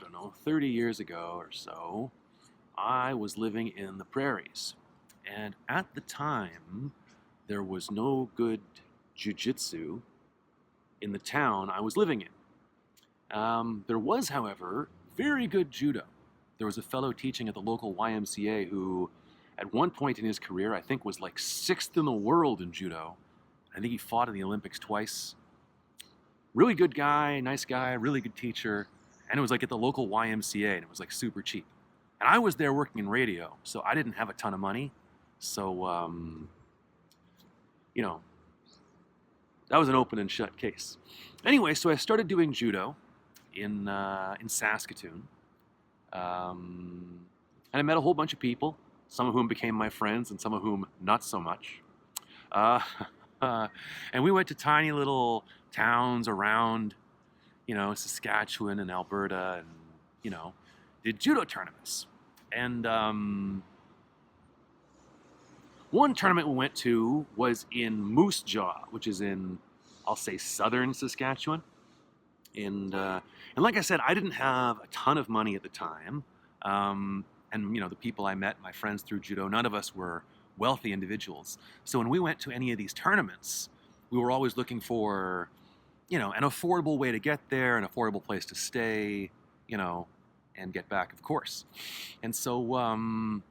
don't know, 30 years ago or so, I was living in the prairies. And at the time, there was no good jujitsu in the town I was living in. There was, however, very good judo. There was a fellow teaching at the local YMCA who, at one point in his career, I think was like sixth in the world in judo. I think he fought in the Olympics twice. Really good guy, nice guy, really good teacher. And it was like at the local YMCA, and it was like super cheap. And I was there working in radio, so I didn't have a ton of money. So, you know, that was an open and shut case. Anyway, so I started doing judo in Saskatoon. And I met a whole bunch of people, some of whom became my friends and some of whom not so much. Uh, and we went to tiny little towns around, Saskatchewan and Alberta and, did judo tournaments. And one tournament we went to was in Moose Jaw, which is in, I'll say, southern Saskatchewan. And like I said, I didn't have a ton of money at the time. And, the people I met, my friends through judo, none of us were wealthy individuals. So when we went to any of these tournaments, we were always looking for, an affordable way to get there, an affordable place to stay, and get back, of course. And so,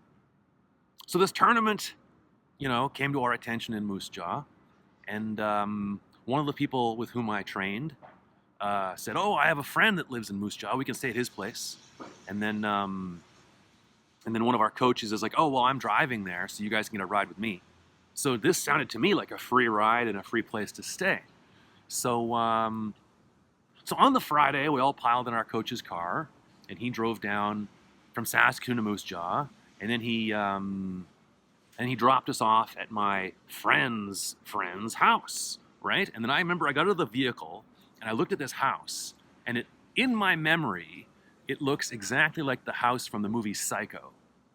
so this tournament, came to our attention in Moose Jaw. And one of the people with whom I trained said, "Oh, I have a friend that lives in Moose Jaw. We can stay at his place." And then one of our coaches is like, "Oh, well, I'm driving there, so you guys can get a ride with me." So this sounded to me like a free ride and a free place to stay. So, so on the Friday, we all piled in our coach's car, and he drove down from Saskatoon to Moose Jaw, and then he dropped us off at my friend's house, right? And then I remember I got out of the vehicle and I looked at this house, and in my memory, it looks exactly like the house from the movie Psycho.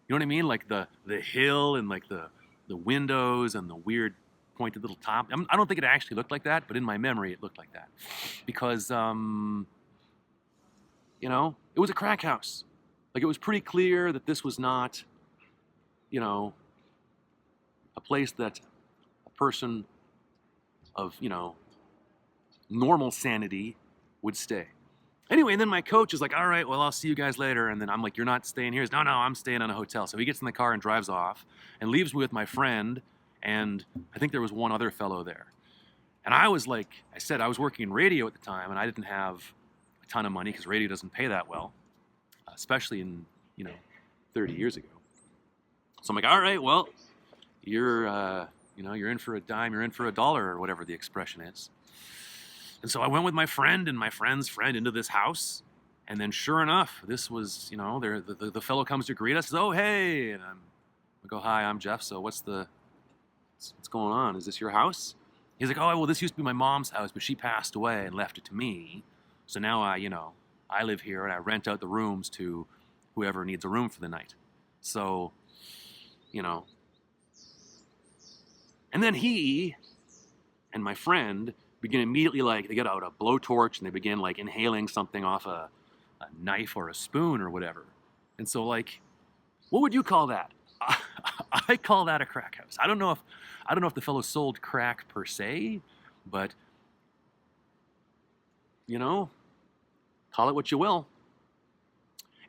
You know what I mean? Like the hill and like the windows and the weird pointed little top. I don't think it actually looked like that, but in my memory, it looked like that. Because, it was a crack house. Like, it was pretty clear that this was not, a place that a person of, normal sanity would stay. Anyway, and then my coach is like, "All right, well, I'll see you guys later." And then I'm like, "You're not staying here?" He's, "No, I'm staying on a hotel." So he gets in the car and drives off and leaves me with my friend. And I think there was one other fellow there. And I was like, I said, I was working in radio at the time, and I didn't have a ton of money because radio doesn't pay that well, especially in, 30 years ago. So I'm like, "All right, well, you're in for a dime, you're in for a dollar," or whatever the expression is. And so I went with my friend and my friend's friend into this house. And then sure enough, this was, the fellow comes to greet us, says, "Oh, hey." And I go, "Hi, I'm Jeff. So what's going on? Is this your house?" He's like, "Oh, well, this used to be my mom's house, but she passed away and left it to me. So now I live here and I rent out the rooms to whoever needs a room for the night." So, and then he and my friend begin immediately, like, they get out a blowtorch and they begin like inhaling something off a knife or a spoon or whatever. And so, like, what would you call that? I call that a crack house. I don't know if the fellow sold crack per se, but call it what you will.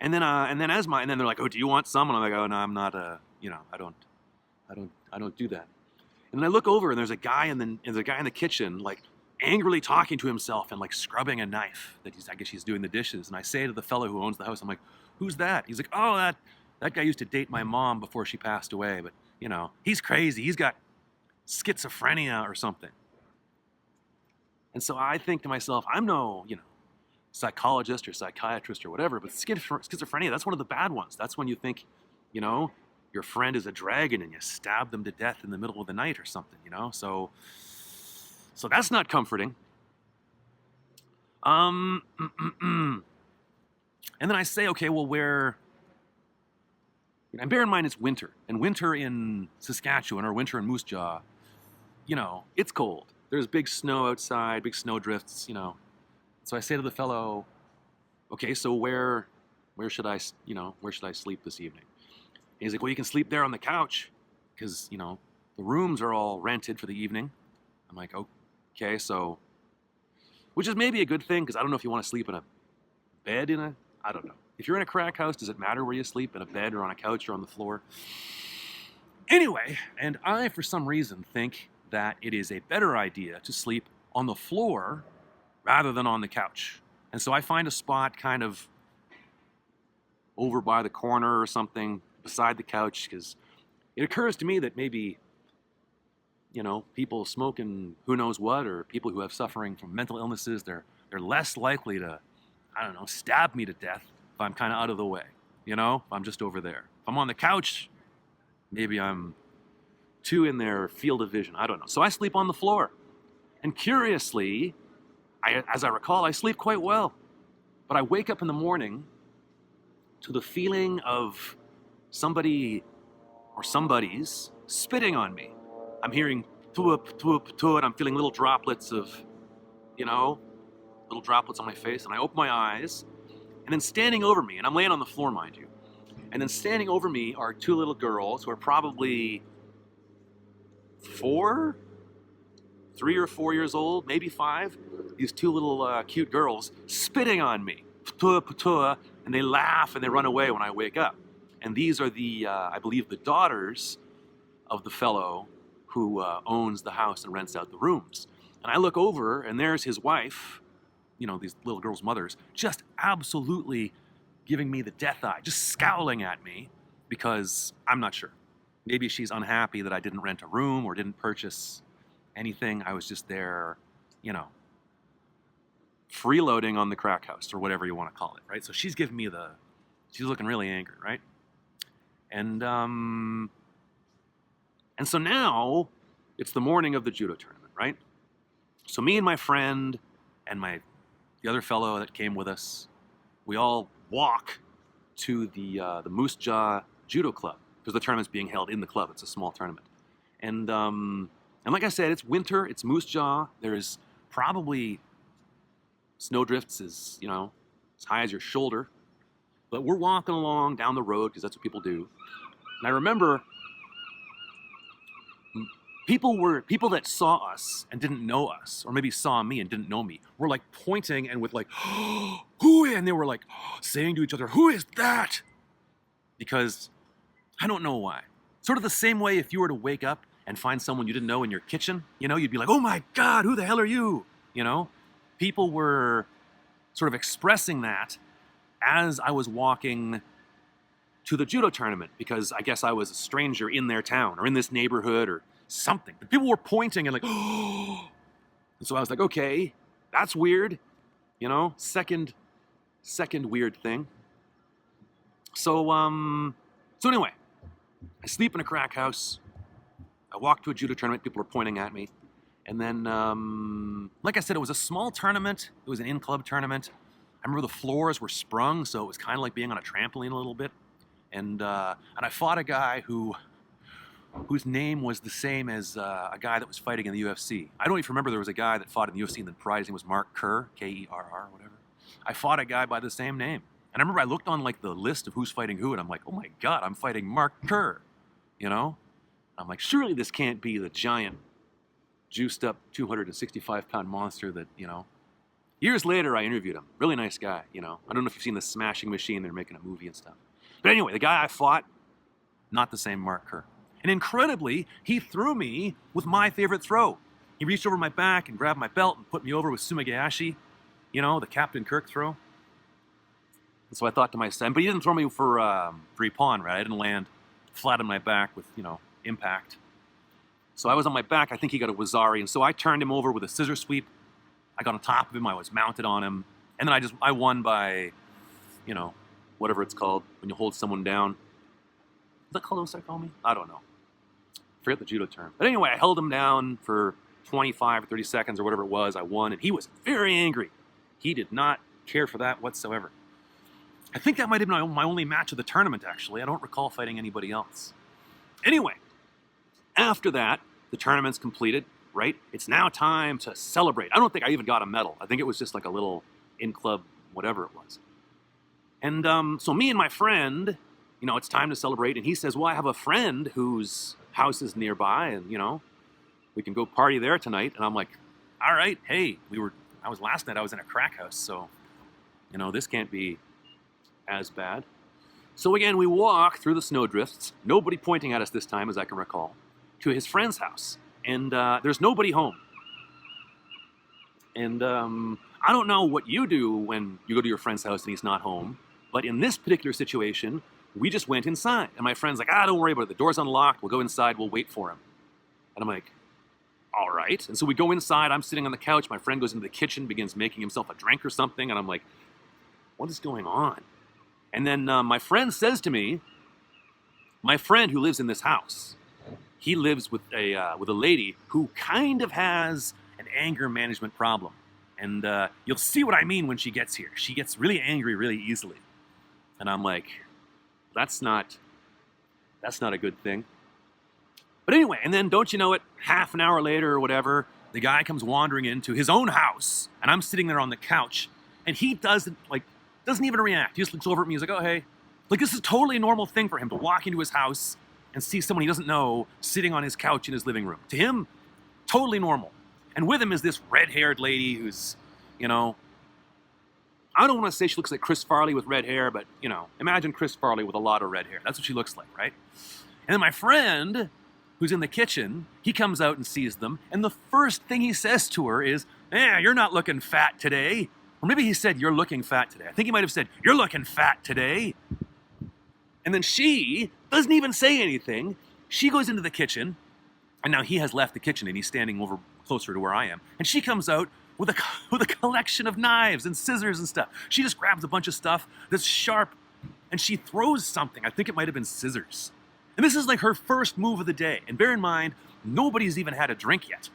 And then they're like, "Oh, do you want some?" And I'm like, "Oh, no, I'm not. I don't do that." And then I look over and there's a guy in the kitchen, like, angrily talking to himself and like scrubbing a knife that I guess he's doing the dishes. And I say to the fellow who owns the house, I'm like, "Who's that?" He's like, "Oh, that guy used to date my mom before she passed away, but he's crazy. He's got schizophrenia or something." And so I think to myself, I'm no, psychologist or psychiatrist or whatever, but schizophrenia, that's one of the bad ones. That's when you think, your friend is a dragon and you stab them to death in the middle of the night or something, So that's not comforting. And then I say, okay, well, where? And bear in mind it's winter, and winter in Saskatchewan or winter in Moose Jaw, it's cold. There's big snow outside, big snow drifts, So I say to the fellow, "Okay, so where where should I sleep this evening? And he's like, well, you can sleep there on the couch because, the rooms are all rented for the evening. I'm like, okay, so, which is maybe a good thing because I don't know if you want to sleep in a bed I don't know. If you're in a crack house, does it matter where you sleep, in a bed or on a couch or on the floor? Anyway, and I, for some reason, think that it is a better idea to sleep on the floor rather than on the couch. And so I find a spot kind of over by the corner or something beside the couch because it occurs to me that maybe, people smoking who knows what, or people who have suffering from mental illnesses, they're less likely to, I don't know, stab me to death if I'm kind of out of the way, if I'm just over there. If I'm on the couch, maybe I'm too in their field of vision. I don't know. So I sleep on the floor. And curiously, as I recall, I sleep quite well. But I wake up in the morning to the feeling of somebody or somebody's spitting on me. I'm hearing thwoop, thwoop, thwoop, and I'm feeling little droplets of, little droplets on my face. And I open my eyes, and then standing over me, and I'm laying on the floor, mind you, and then standing over me are two little girls who are probably 3 or 4 years old, maybe 5. These two little cute girls spitting on me, and they laugh and they run away when I wake up. And these are I believe, the daughters of the fellow who owns the house and rents out the rooms. And I look over, and there's his wife, these little girls' mothers, just absolutely giving me the death eye, just scowling at me because I'm not sure. Maybe she's unhappy that I didn't rent a room or didn't purchase anything. I was just there, freeloading on the crack house or whatever you want to call it, right? So she's giving me she's looking really angry, right? And so now it's the morning of the judo tournament, right? So me and my friend and the other fellow that came with us, we all walk to the Moose Jaw Judo Club because the tournament's being held in the club. It's a small tournament. And like I said, it's winter, it's Moose Jaw. There's probably snowdrifts as high as your shoulder. But we're walking along down the road because that's what people do. And I remember people that saw us and didn't know us, or maybe saw me and didn't know me, were like pointing and with like, who? And they were like saying to each other, who is that? Because I don't know why. Sort of the same way if you were to wake up and find someone you didn't know in your kitchen, you'd be like, oh my God, who the hell are you? People were sort of expressing that as I was walking to the judo tournament because I guess I was a stranger in their town or in this neighborhood or something. But people were pointing and like, oh. And so I was like, okay, that's weird. Second weird thing. So anyway, I sleep in a crack house. I walk to a judo tournament. People are pointing at me. And then, like I said, it was a small tournament. It was an in-club tournament. I remember the floors were sprung, so it was kind of like being on a trampoline a little bit. And I fought a guy whose name was the same as a guy that was fighting in the UFC. I don't even remember there was a guy that fought in the UFC and then prize name was Mark Kerr, Kerr, whatever. I fought a guy by the same name. And I remember I looked on like the list of who's fighting who, and I'm like, oh my God, I'm fighting Mark Kerr, I'm like, surely this can't be the giant, juiced up 265-pound monster that, Years later, I interviewed him. Really nice guy, I don't know if you've seen the Smashing Machine. They're making a movie and stuff. But anyway, the guy I fought, not the same Mark Kerr. And incredibly, he threw me with my favorite throw. He reached over my back and grabbed my belt and put me over with sumigayashi, the Captain Kirk throw. And so I thought to myself, but he didn't throw me for ippon, right? I didn't land flat on my back with, impact. So I was on my back. I think he got a wazari. And so I turned him over with a scissor sweep. I got on top of him. I was mounted on him. And then I won by, whatever it's called when you hold someone down. Is that called osai-kami? I don't know. Forget the judo term. But anyway, I held him down for 25 or 30 seconds or whatever it was. I won, and he was very angry. He did not care for that whatsoever. I think that might have been my only match of the tournament, actually. I don't recall fighting anybody else. Anyway, after that, the tournament's completed, right? It's now time to celebrate. I don't think I even got a medal. I think it was just like a little in-club whatever it was. And so me and my friend, it's time to celebrate. And he says, well, I have a friend whose house is nearby, and, we can go party there tonight. And I'm like, all right, hey, last night I was in a crack house, so, this can't be as bad. So again, we walk through the snowdrifts, nobody pointing at us this time, as I can recall, to his friend's house. And there's nobody home. And I don't know what you do when you go to your friend's house and he's not home, but in this particular situation, we just went inside. And my friend's like, don't worry about it. The door's unlocked. We'll go inside. We'll wait for him. And I'm like, all right. And so we go inside. I'm sitting on the couch. My friend goes into the kitchen, begins making himself a drink or something. And I'm like, what is going on? And then my friend says to me, my friend who lives in this house, he lives with a lady who kind of has an anger management problem. And you'll see what I mean when she gets here. She gets really angry really easily. And I'm like, that's not a good thing. But anyway, and then don't you know it, half an hour later or whatever, the guy comes wandering into his own house, and I'm sitting there on the couch, and he doesn't even react. He just looks over at me, he's like, oh, hey. Like, this is totally a normal thing for him to walk into his house and see someone he doesn't know sitting on his couch in his living room. To him, totally normal. And with him is this red-haired lady who's, I don't want to say she looks like Chris Farley with red hair, but, imagine Chris Farley with a lot of red hair. That's what she looks like, right? And then my friend, who's in the kitchen, he comes out and sees them, and the first thing he says to her is, you're not looking fat today. Or maybe he said, you're looking fat today. I think he might have said, you're looking fat today. And then she doesn't even say anything. She goes into the kitchen, and now he has left the kitchen, and he's standing over closer to where I am. And she comes out with a collection of knives and scissors and stuff. She just grabs a bunch of stuff that's sharp, and she throws something. I think it might have been scissors. And this is like her first move of the day. And bear in mind, nobody's even had a drink yet.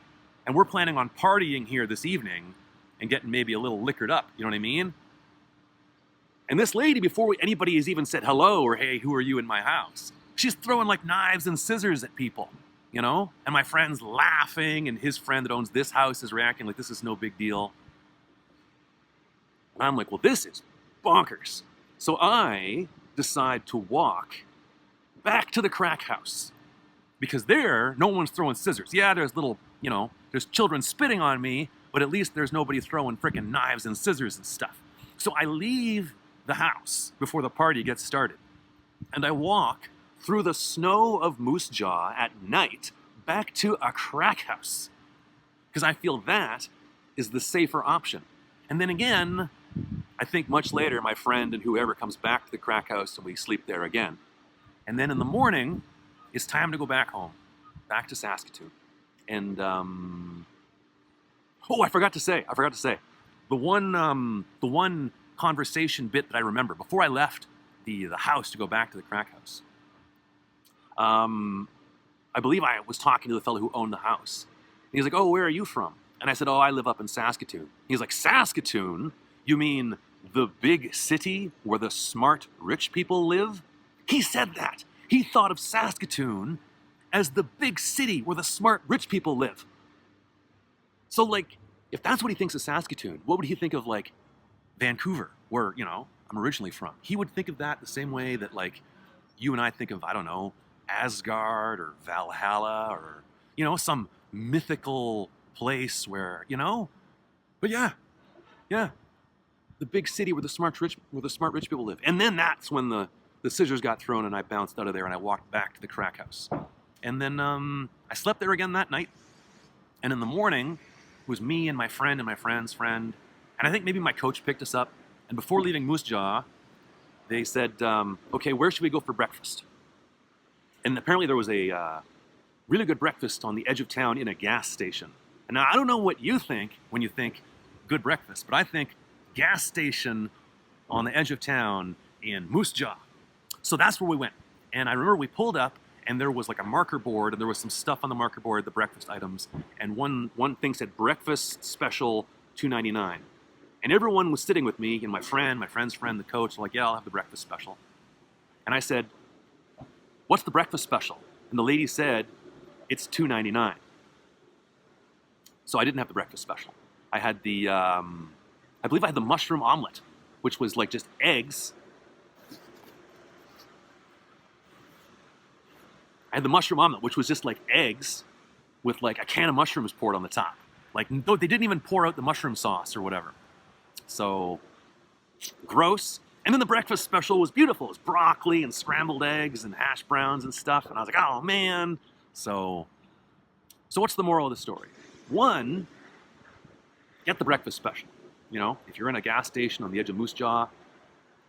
And we're planning on partying here this evening and getting maybe a little liquored up. You know what I mean? And this lady, before anybody has even said hello or, hey, who are you in my house? She's throwing like knives and scissors at people, And my friend's laughing, and his friend that owns this house is reacting like this is no big deal. And I'm like, well, this is bonkers. So I decide to walk back to the crack house, because there, no one's throwing scissors. Yeah, there's there's children spitting on me, but at least there's nobody throwing freaking knives and scissors and stuff. So I leave the house before the party gets started, and I walk through the snow of Moose Jaw at night back to a crack house, because I feel that is the safer option. And then again, I think much later, my friend and whoever comes back to the crack house, and we sleep there again. And then in the morning, it's time to go back home, back to Saskatoon. And, I forgot to say, the one conversation bit that I remember before I left the house to go back to the crack house. I believe I was talking to the fellow who owned the house. And he's like, oh, where are you from? And I said, oh, I live up in Saskatoon. He's like, Saskatoon? You mean the big city where the smart rich people live? He said that. He thought of Saskatoon as the big city where the smart rich people live. So, if that's what he thinks of Saskatoon, what would he think of, Vancouver, where, I'm originally from? He would think of that the same way that, you and I think of, I don't know, Asgard or Valhalla or, some mythical place where, But yeah, the big city where the smart rich people live. And then that's when the scissors got thrown, and I bounced out of there, and I walked back to the crack house. And then I slept there again that night. And in the morning, it was me and my friend and my friend's friend. And I think maybe my coach picked us up. And before leaving Moose Jaw, they said, okay, where should we go for breakfast? And apparently there was a really good breakfast on the edge of town in a gas station. And now I don't know what you think when you think good breakfast, but I think gas station on the edge of town in Moose Jaw. So that's where we went. And I remember we pulled up, and there was a marker board, and there was some stuff on the marker board, the breakfast items. And one thing said breakfast special $2.99. And everyone was sitting with me, and my friend's friend, the coach, like, yeah, I'll have the breakfast special. And I said, what's the breakfast special? And the lady said, it's $2.99. So I didn't have the breakfast special. I had I believe I had the mushroom omelet, which was just eggs I had the mushroom omelet, which was just like eggs with like a can of mushrooms poured on the top. Like they didn't even pour out the mushroom sauce or whatever. So gross. And then the breakfast special was beautiful. It was broccoli and scrambled eggs and hash browns and stuff. And I was like, oh man. So what's the moral of the story? One, get the breakfast special. You know, if you're in a gas station on the edge of Moose Jaw,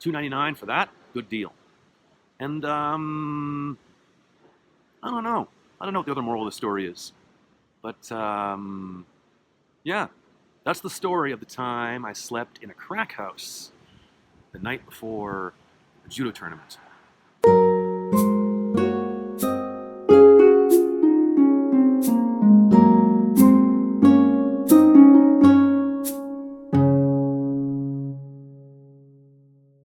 $2.99 for that, good deal. And I don't know. I don't know what the other moral of the story is. But yeah, that's the story of the time I slept in a crack house the night before a judo tournament.